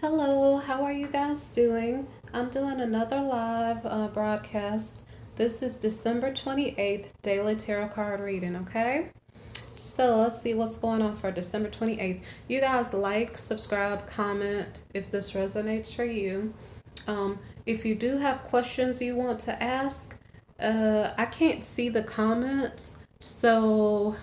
Hello, how are you guys doing? I'm doing another live broadcast. This is December 28th, Daily Tarot Card Reading, okay? So let's see what's going on for December 28th. You guys like, subscribe, comment if this resonates for you. If you do have questions you want to ask, I can't see the comments, so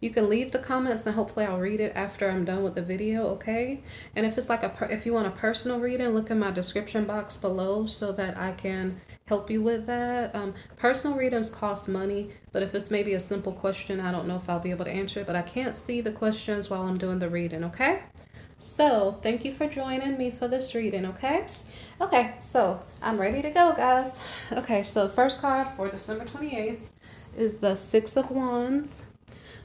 you can leave the comments and hopefully I'll read it after I'm done with the video, okay? And if it's like if you want a personal reading, look in my description box below so that I can help you with that. Personal readings cost money, but if it's maybe a simple question, I don't know if I'll be able to answer it, but I can't see the questions while I'm doing the reading, okay? So thank you for joining me for this reading, okay? Okay, so I'm ready to go, guys. Okay, so the first card for December 28th is the Six of Wands.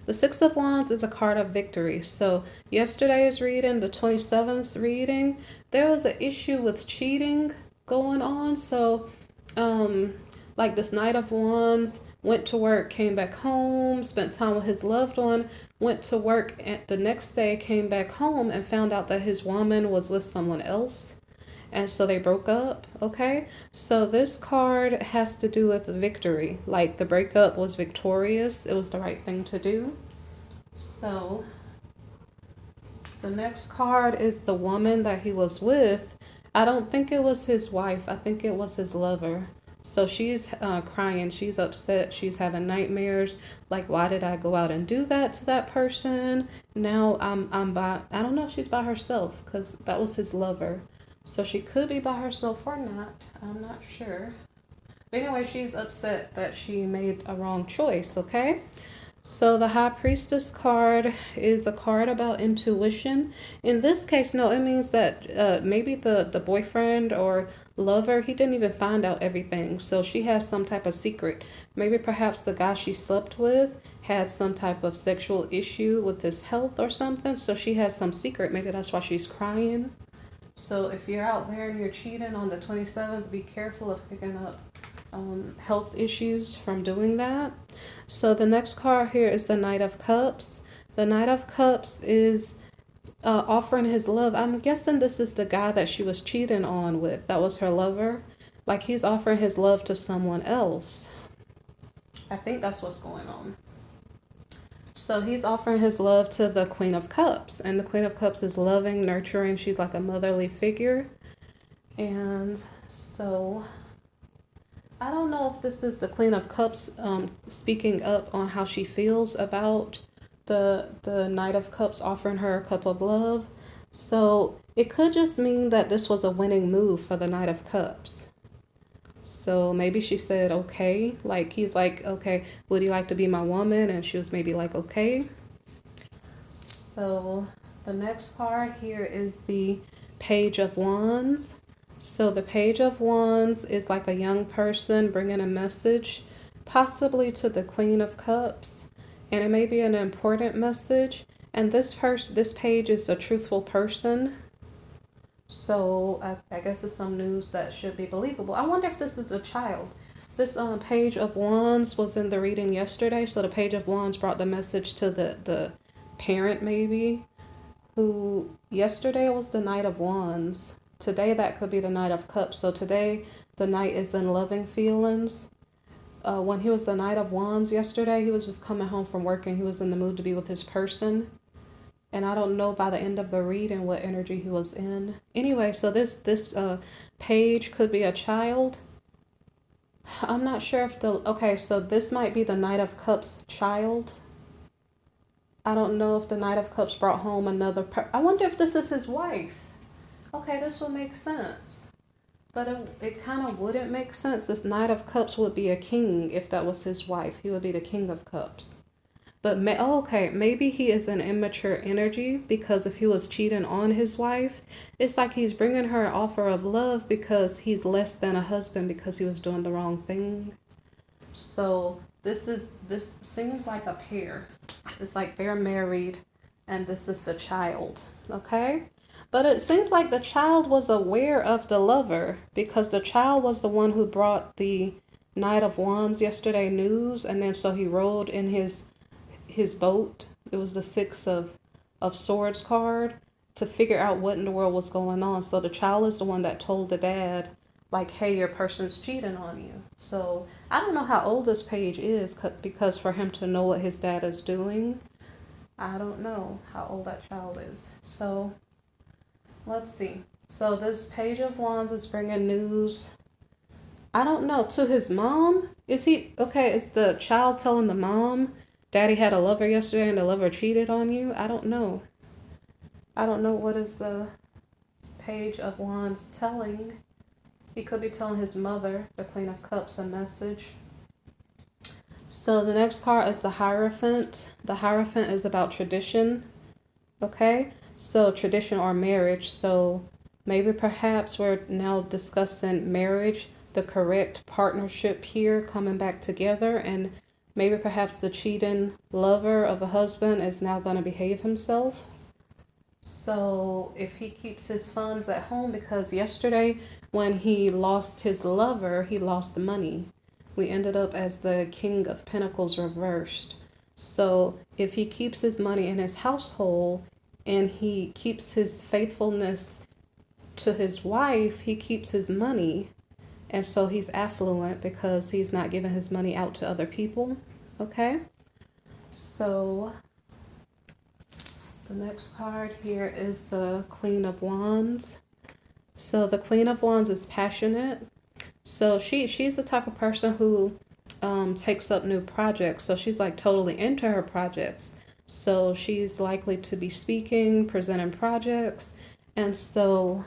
The Six of Wands is a card of victory. So yesterday's reading, the 27th reading, there was an issue with cheating going on. So like this Knight of Wands went to work, came back home, spent time with his loved one, went to work, and the next day came back home and found out that his woman was with someone else. And so they broke up, okay? So this card has to do with victory. Like the breakup was victorious. It was the right thing to do. So the next card is the woman that he was with. I don't think it was his wife. I think it was his lover. So she's crying. She's upset. She's having nightmares. Like, why did I go out and do that to that person? Now I'm by. I don't know if she's by herself because that was his lover. So she could be by herself or not. I'm not sure. But anyway, she's upset that she made a wrong choice, okay? So the High Priestess card is a card about intuition. In this case, no, it means that maybe the boyfriend or lover, he didn't even find out everything. So she has some type of secret. Maybe perhaps the guy she slept with had some type of sexual issue with his health or something. So she has some secret. Maybe that's why she's crying. So if you're out there and you're cheating on the 27th, be careful of picking up health issues from doing that. So the next card here is the Knight of Cups. The Knight of Cups is offering his love. I'm guessing this is the guy that she was cheating on with. That was her lover. Like he's offering his love to someone else. I think that's what's going on. So he's offering his love to the Queen of Cups. And the Queen of Cups is loving, nurturing. She's like a motherly figure. And so I don't know if this is the Queen of Cups speaking up on how she feels about the Knight of Cups offering her a cup of love. So it could just mean that this was a winning move for the Knight of Cups. So maybe she said, okay, like he's like, okay, would you like to be my woman? And she was maybe like, okay. So the next card here is the Page of Wands. So the Page of Wands is like a young person bringing a message, possibly to the Queen of Cups. And it may be an important message. And this page is a truthful person. So I guess it's some news that should be believable. I wonder if this is a child. This Page of Wands was in the reading yesterday. So the Page of Wands brought the message to the parent maybe, who yesterday was the Knight of Wands. Today that could be the Knight of Cups. So today the Knight is in loving feelings. When he was the Knight of Wands yesterday, he was just coming home from work and he was in the mood to be with his person. And I don't know by the end of the reading what energy he was in. Anyway, so this page could be a child. I'm not sure if okay, so this might be the Knight of Cups child. I don't know if the Knight of Cups brought home another I wonder if this is his wife. Okay, this would make sense. But it kind of wouldn't make sense. This Knight of Cups would be a king if that was his wife. He would be the King of Cups. But okay, maybe he is an immature energy because if he was cheating on his wife, it's like he's bringing her an offer of love because he's less than a husband because he was doing the wrong thing. So this seems like a pair. It's like they're married and this is the child, okay? But it seems like the child was aware of the lover because the child was the one who brought the Knight of Wands yesterday news, and then so he rode in his boat. It was the Six of Swords card. to figure out what in the world was going on. So the child is the one that told the dad, like, hey, your person's cheating on you. So I don't know how old this page is, because for him to know what his dad is doing, I don't know how old that child is. So let's see. So this page of wands is bringing news. I don't know, to his mom. Is the child telling the mom, daddy had a lover yesterday and the lover cheated on you? I don't know. I don't know what is the page of wands telling. He could be telling his mother, the Queen of Cups, a message. So the next card is the Hierophant. The Hierophant is about tradition. Okay? So tradition or marriage. So maybe perhaps we're now discussing marriage, the correct partnership here coming back together, and maybe perhaps the cheating lover of a husband is now going to behave himself. So if he keeps his funds at home, because yesterday when he lost his lover, he lost money. We ended up as the King of Pentacles reversed. So if he keeps his money in his household and he keeps his faithfulness to his wife, he keeps his money. And so he's affluent because he's not giving his money out to other people. Okay? So the next card here is the Queen of Wands. So the Queen of Wands is passionate. So she's the type of person who takes up new projects. So she's like totally into her projects. So she's likely to be speaking, presenting projects. And so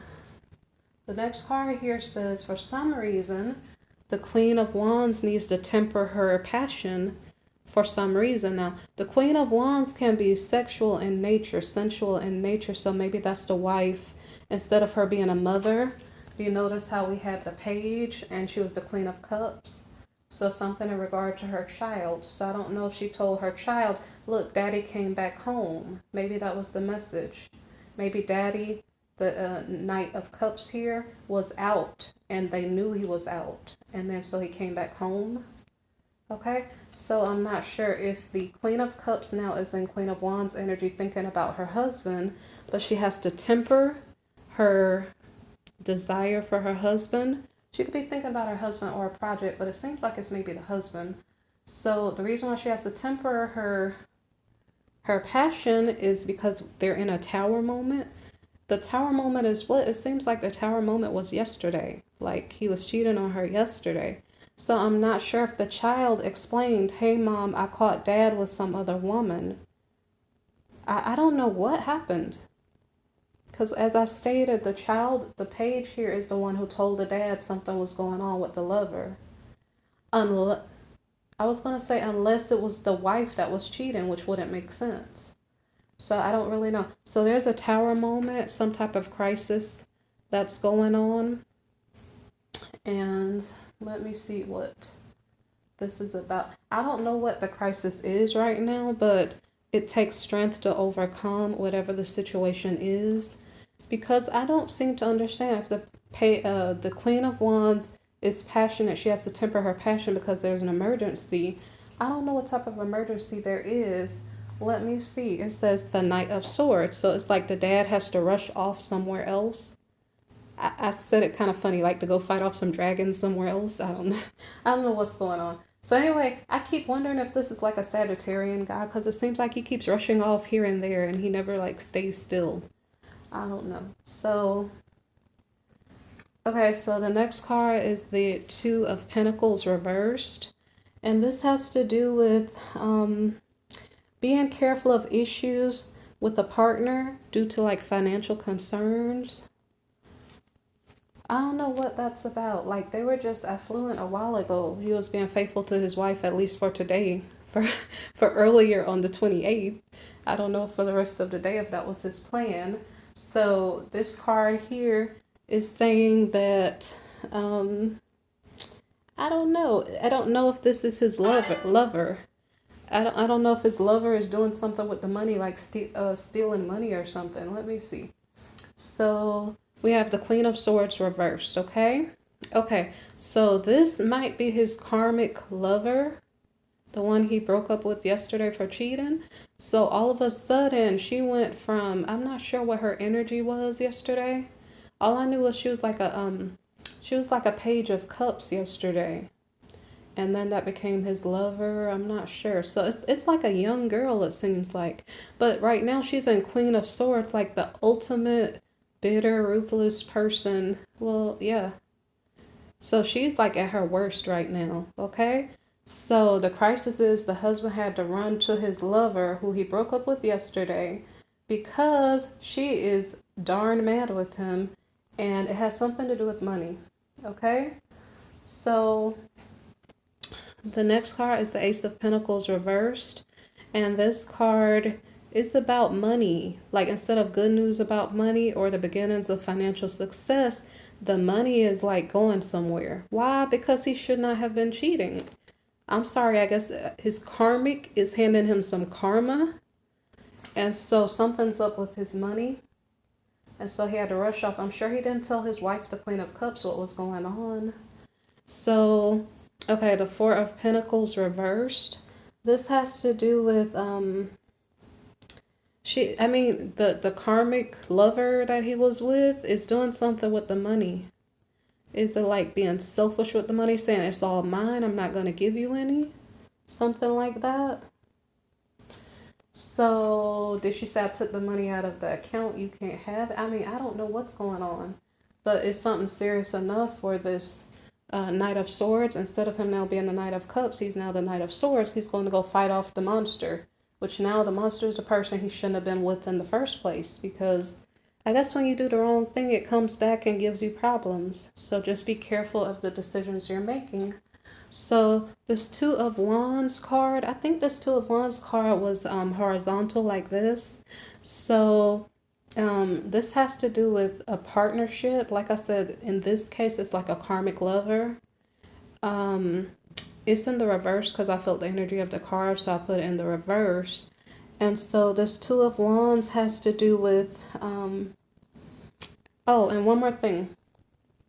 the next card here says, for some reason, the Queen of Wands needs to temper her passion for some reason. Now, the Queen of Wands can be sexual in nature, sensual in nature. So maybe that's the wife. Instead of her being a mother, you notice how we had the page and she was the Queen of Cups. So something in regard to her child. So I don't know if she told her child, look, daddy came back home. Maybe that was the message. Maybe daddy, the Knight of Cups here, was out and they knew he was out. And then so he came back home. Okay, so I'm not sure if the Queen of Cups now is in Queen of Wands energy thinking about her husband, but she has to temper her desire for her husband. She could be thinking about her husband or a project, but it seems like it's maybe the husband. So the reason why she has to temper her passion is because they're in a tower moment. The tower moment is what? It seems like the tower moment was yesterday. Like he was cheating on her yesterday. So I'm not sure if the child explained, hey mom, I caught dad with some other woman. I don't know what happened. Because as I stated, the page here is the one who told the dad something was going on with the lover. I was going to say unless it was the wife that was cheating, which wouldn't make sense. So I don't really know. So there's a tower moment, some type of crisis that's going on. And let me see what this is about. I don't know what the crisis is right now, but it takes strength to overcome whatever the situation is. Because I don't seem to understand if the Queen of Wands is passionate. She has to temper her passion because there's an emergency. I don't know what type of emergency there is. Let me see. It says the Knight of Swords. So it's like the dad has to rush off somewhere else. I said it kind of funny, like to go fight off some dragons somewhere else. I don't know what's going on. So anyway, I keep wondering if this is like a Sagittarian guy because it seems like he keeps rushing off here and there and he never like stays still. I don't know. So, okay, so the next card is the Two of Pentacles reversed. And this has to do with being careful of issues with a partner due to like financial concerns. I don't know what that's about. Like they were just affluent a while ago. He was being faithful to his wife, at least for today, for earlier on the 28th. I don't know for the rest of the day if that was his plan. So this card here is saying that, I don't know. I don't know if this is his lover. I don't know if his lover is doing something with the money, like stealing money or something. Let me see. So we have the Queen of Swords reversed, okay? Okay, so this might be his karmic lover. the one he broke up with yesterday for cheating. So all of a sudden she went from, I'm not sure what her energy was yesterday. All I knew was she was like a page of cups yesterday. And then that became his lover. I'm not sure. So it's like a young girl, it seems like. But right now she's in Queen of Swords, like the ultimate bitter, ruthless person. Well, yeah. So she's like at her worst right now, okay? So the crisis is the husband had to run to his lover, who he broke up with yesterday, because she is darn mad with him, and it has something to do with money, okay? So the next card is the Ace of Pentacles reversed, and this card is about money. Like, instead of good news about money or the beginnings of financial success, the money is like going somewhere. Why? Because he should not have been cheating. I'm sorry, I guess his karmic is handing him some karma, and so something's up with his money, and so he had to rush off. I'm sure he didn't tell his wife, the Queen of Cups, what was going on. So, okay, the Four of Pentacles reversed. This has to do with the karmic lover that he was with is doing something with the money. Is it like being selfish with the money, saying it's all mine, I'm not going to give you any? Something like that. So, did she say I took the money out of the account, you can't have it? I mean, I don't know what's going on. But it's something serious enough for this Knight of Swords. Instead of him now being the Knight of Cups, he's now the Knight of Swords. He's going to go fight off the monster, which now the monster is a person he shouldn't have been with in the first place, because I guess when you do the wrong thing, it comes back and gives you problems. So just be careful of the decisions you're making. So this Two of Wands card, I think this Two of Wands card was horizontal like this. So this has to do with a partnership. Like I said, in this case, it's like a karmic lover. It's in the reverse because I felt the energy of the card, so I put it in the reverse. And so this Two of Wands has to do with, oh, and one more thing.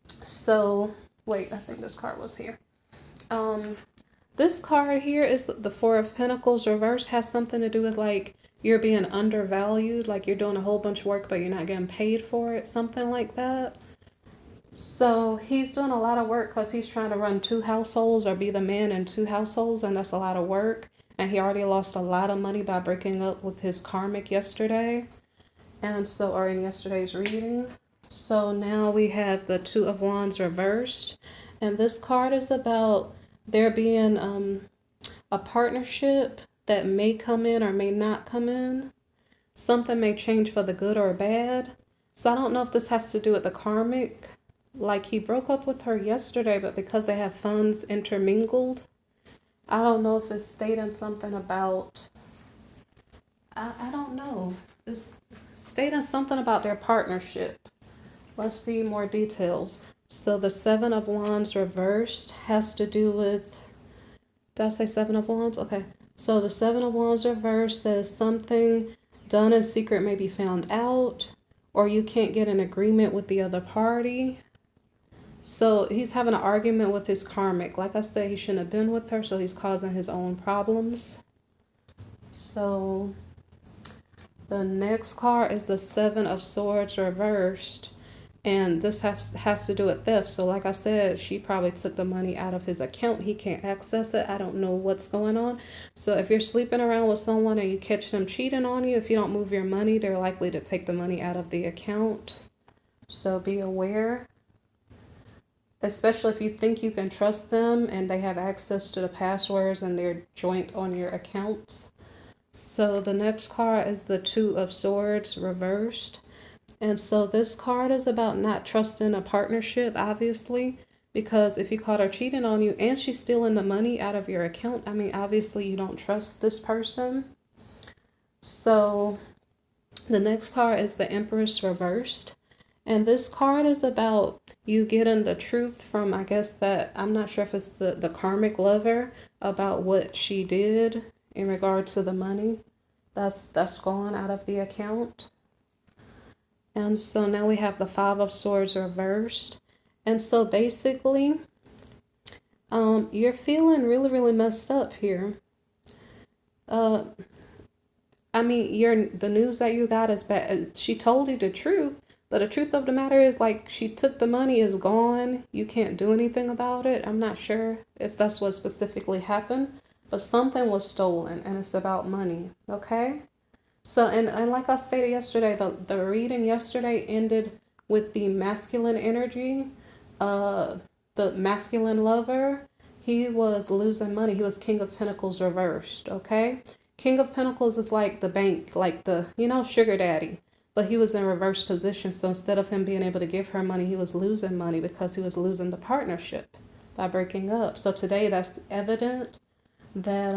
So, wait, I think this card was here. This card here is the Four of Pentacles reverse, has something to do with like you're being undervalued, like you're doing a whole bunch of work, but you're not getting paid for it, something like that. So he's doing a lot of work because he's trying to run two households or be the man in two households, and that's a lot of work. And he already lost a lot of money by breaking up with his karmic yesterday. And so, or in yesterday's reading. So now we have the Two of Wands reversed. And this card is about there being a partnership that may come in or may not come in. Something may change for the good or bad. So I don't know if this has to do with the karmic. Like he broke up with her yesterday, but because they have funds intermingled, I don't know if it's stating something about, I don't know. It's stating something about their partnership. Let's see more details. So the Seven of Wands reversed has to do with, did I say Seven of Wands? Okay. So the Seven of Wands reversed says something done in secret may be found out, or you can't get an agreement with the other party. So he's having an argument with his karmic. Like I said, he shouldn't have been with her, so he's causing his own problems. So the next card is the Seven of Swords reversed. And this has to do with theft. So like I said, she probably took the money out of his account. He can't access it. I don't know what's going on. So if you're sleeping around with someone and you catch them cheating on you, if you don't move your money, they're likely to take the money out of the account. So be aware. Especially if you think you can trust them and they have access to the passwords and they're joint on your accounts. So the next card is the Two of Swords reversed. And so this card is about not trusting a partnership, obviously, because if you caught her cheating on you and she's stealing the money out of your account, I mean, obviously you don't trust this person. So the next card is the Empress reversed. And this card is about you getting the truth from, I guess that, I'm not sure if it's the karmic lover, about what she did in regard to the money that's gone out of the account. And so now we have the Five of Swords reversed. And so basically, you're feeling really, really messed up here. Uh, I mean, the news that you got is bad. She told you the truth, but the truth of the matter is, like, she took the money, is gone. You can't do anything about it. I'm not sure if that's what specifically happened, but something was stolen, and it's about money. Okay. So, and like I stated yesterday, the reading yesterday ended with the masculine energy, uh, the masculine lover. He was losing money. He was King of Pentacles reversed, okay? King of Pentacles is like the bank, like the, sugar daddy. But he was in reverse position. So instead of him being able to give her money, he was losing money because he was losing the partnership by breaking up. So today that's evident that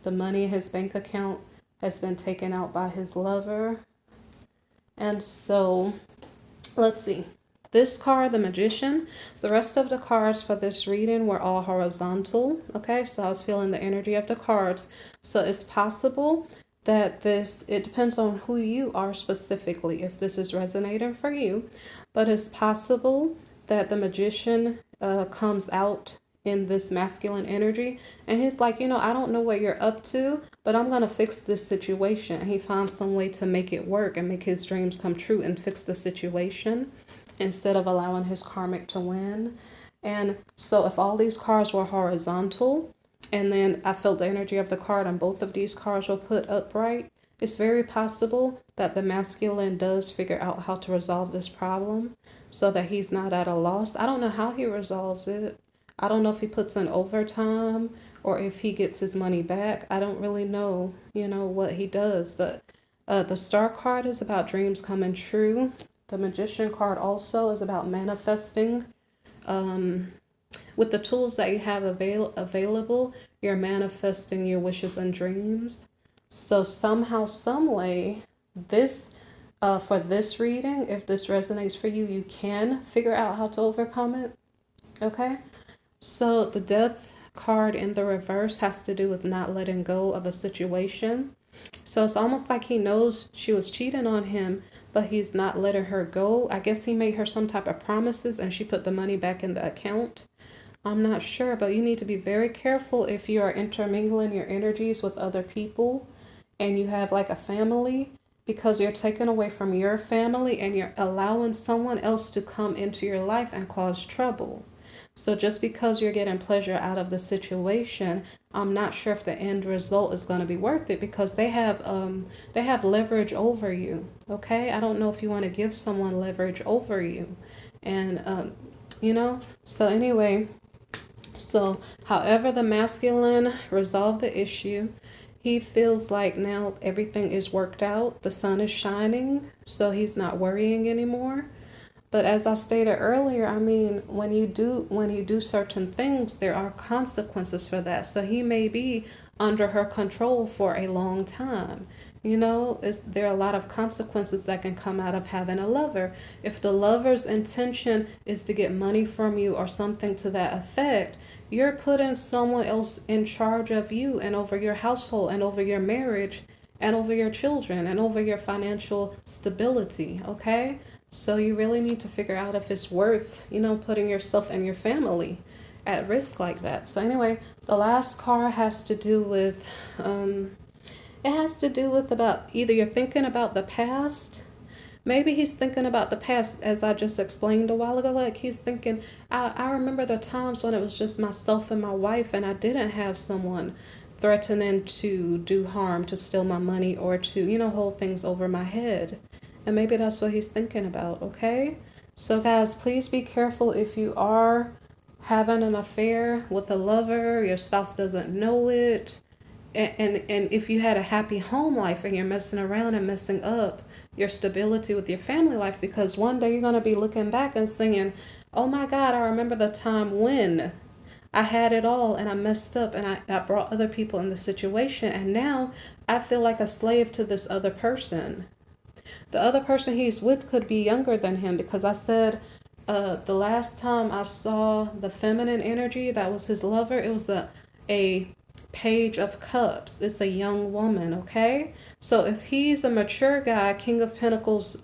the money in his bank account has been taken out by his lover. And so, let's see. This card, the Magician, the rest of the cards for this reading were all horizontal. Okay, so I was feeling the energy of the cards. So it's possible that it depends on who you are specifically, if this is resonating for you. But it's possible that the Magician comes out in this masculine energy, and he's like, I don't know what you're up to, but I'm gonna fix this situation. And he finds some way to make it work and make his dreams come true and fix the situation instead of allowing his karmic to win. And so if all these cards were horizontal, and then I felt the energy of the card and both of these cards were put upright, it's very possible that the masculine does figure out how to resolve this problem so that he's not at a loss. I don't know how he resolves it. I don't know if he puts in overtime or if he gets his money back. I don't really know, what he does. But the Star card is about dreams coming true. The Magician card also is about manifesting. With the tools that you have available, you're manifesting your wishes and dreams. So somehow, some way, for this reading, if this resonates for you, you can figure out how to overcome it. Okay? So the Death card in the reverse has to do with not letting go of a situation. So it's almost like he knows she was cheating on him, but he's not letting her go. I guess he made her some type of promises and she put the money back in the account. I'm not sure, but you need to be very careful if you are intermingling your energies with other people and you have like a family, because you're taken away from your family and you're allowing someone else to come into your life and cause trouble. So just because you're getting pleasure out of the situation, I'm not sure if the end result is going to be worth it, because they have leverage over you. Okay, I don't know if you want to give someone leverage over you, and So anyway, so however the masculine resolved the issue, he feels like now everything is worked out. The sun is shining, so he's not worrying anymore. But as I stated earlier, I mean, when you do certain things, there are consequences for that. So he may be under her control for a long time. There are a lot of consequences that can come out of having a lover. If the lover's intention is to get money from you or something to that effect, you're putting someone else in charge of you and over your household and over your marriage and over your children and over your financial stability, okay? So you really need to figure out if it's worth, putting yourself and your family at risk like that. So anyway, the last card has to do with, about either you're thinking about the past. Maybe he's thinking about the past, as I just explained a while ago. Like he's thinking, I remember the times when it was just myself and my wife and I didn't have someone threatening to do harm, to steal my money, or to, hold things over my head. And maybe that's what he's thinking about, okay? So guys, please be careful if you are having an affair with a lover, your spouse doesn't know it, and if you had a happy home life and you're messing around and messing up your stability with your family life, because one day you're going to be looking back and saying, oh my God, I remember the time when I had it all and I messed up and I brought other people in the situation, and now I feel like a slave to this other person. The other person he's with could be younger than him, because I said the last time I saw the feminine energy that was his lover, it was a Page of Cups. It's a young woman, okay? So if he's a mature guy, King of Pentacles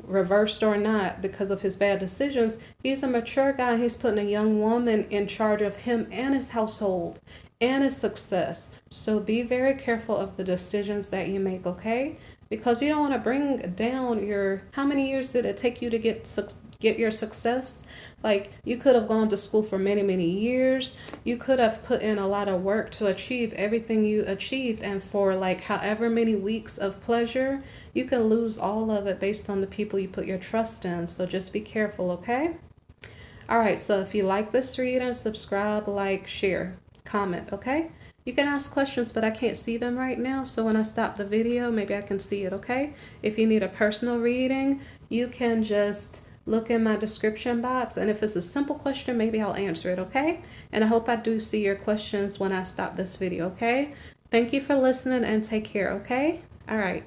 reversed or not, because of his bad decisions. He's a mature guy. He's putting a young woman in charge of him and his household and his success. So be very careful of the decisions that you make, okay? Because you don't want to bring down your, how many years did it take you to get your success? Like, you could have gone to school for many, many years. You could have put in a lot of work to achieve everything you achieved. And for like however many weeks of pleasure, you can lose all of it based on the people you put your trust in. So just be careful, okay? All right, so if you like this reading, subscribe, like, share, comment, okay? You can ask questions, but I can't see them right now. So when I stop the video, maybe I can see it, okay? If you need a personal reading, you can just look in my description box. And if it's a simple question, maybe I'll answer it, okay? And I hope I do see your questions when I stop this video, okay? Thank you for listening and take care, okay? All right.